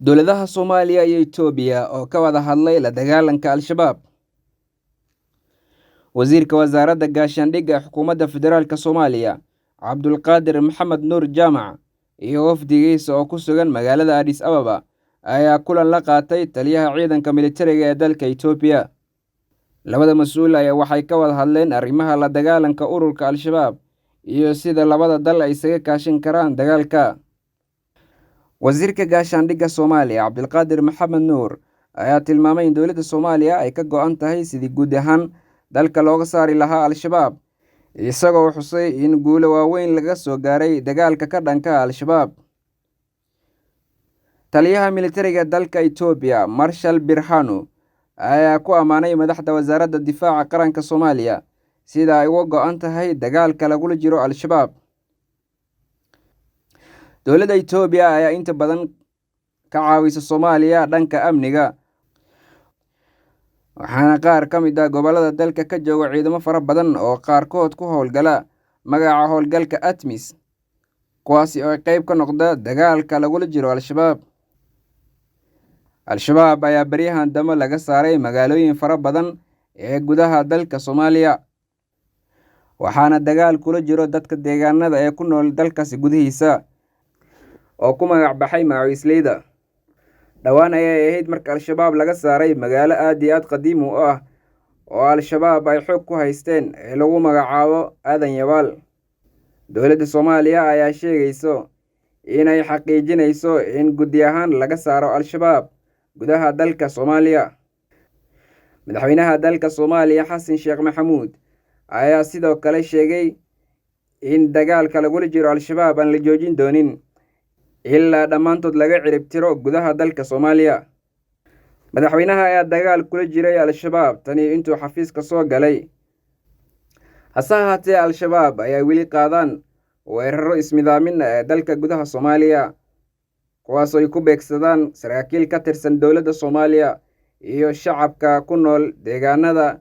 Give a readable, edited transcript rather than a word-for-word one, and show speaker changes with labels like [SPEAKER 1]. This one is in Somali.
[SPEAKER 1] Dowladaha Soomaaliya iyo Itoobiya oo ka wada hadlay la dagaalanka Al-shabaab. Wasiirka Wasaaradda Gaashaandhigga ee Xukuumadda Federaalka Soomaaliya, Cabdulqaadir Maxamed Nuur Jaamac, iyo wafdigiisa oo ku sugan magaalada Addis Ababa, ayaa kulan la qaatay taliyaha ciidanka militariga ee dalka Itoobiya. Labada mas'uul ayaa waxay ka wada hadleen arrimaha la dagaalanka ururka Al-shabaab iyo sida labada dal ay isaga kaashan karaan dagaalka. Wasiirka Gaashaandhigga Soomaaliya, Cabdulqaadir Maxamed Nuur, ayaa tilmaamay in dowladda Soomaaliya ay ka go'an tahay sidii guud ahaan dalka looga saari lahaa Al-shabaab, isagoo xusay in guulo waaweyn laga soo gaaray dagaalka ka dhanka ah Al-shabaab. Taliyaha militariga dalka Itoobiya, Marshal Birhanu, ayaa ku ammaanay madaxda Wasaaradda Difaaca Qaranka Soomaaliya sida ay uga go'an tahay dagaalka lagula jiro Al-shabaab. Dowladda Itoobiya ayaa inta badan ka caawisa Soomaaliya dhanka amniga, waxaana qaar ka mid ah gobollada dalka ka jooga ciidamo fara badan oo qaarkood ku howlgala magaca howlgalka ATMIS, kuwaasi oo qayb ka noqda dagaalka lagula jiro Al-shabaab. Al-shabaab ayaa baryahan dambe laga saaray magaalooyin fara badan ee gudaha dalka Soomaaliya, waxaana dagaal kula jiro dadka deegaanada ee ku nool dalkaasi gudihiisa oo ku magac baxay Macawisleyda. Dhowaan ayay ahayd marka Al-shabaab laga saaray magaalo aad iyo aad qadiimi u ah oo Al-shabaab ay xoog ku haysteen ee lagu magacaabo Aadan Yabaal. Dowladda Soomaaliya ayaa sheegayso inay xaqiijinayso in gudi ahaan laga saaro Al-shabaab gudaha dalka Soomaaliya. Madaxweynaha dalka Soomaaliya Xasan Sheekh Maxamuud ayaa sidoo kale sheegay in dagaalka lagula jiro Al-shabaab aan la joojin doonin ilaa dhammaantood laga cirib tiro gudaha dalka Soomaaliya. Madaxweynaha ayaa dagaal kula jiray Al-shabaab tani intuu xafiiska soo galay. Hase ahaatee, Al-shabaab ayaa weli qaadaan weeraro ismidaamin ee dalka gudaha Soomaaliya, kuwaas oo ay ku beegsadaan saraakiil ka tirsan dowladda Soomaaliya iyo shacabka ku nool deegaanada